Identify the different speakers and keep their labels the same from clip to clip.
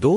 Speaker 1: 2.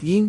Speaker 1: 3.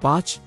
Speaker 1: 5.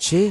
Speaker 1: 6.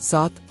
Speaker 1: 7.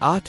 Speaker 1: 8.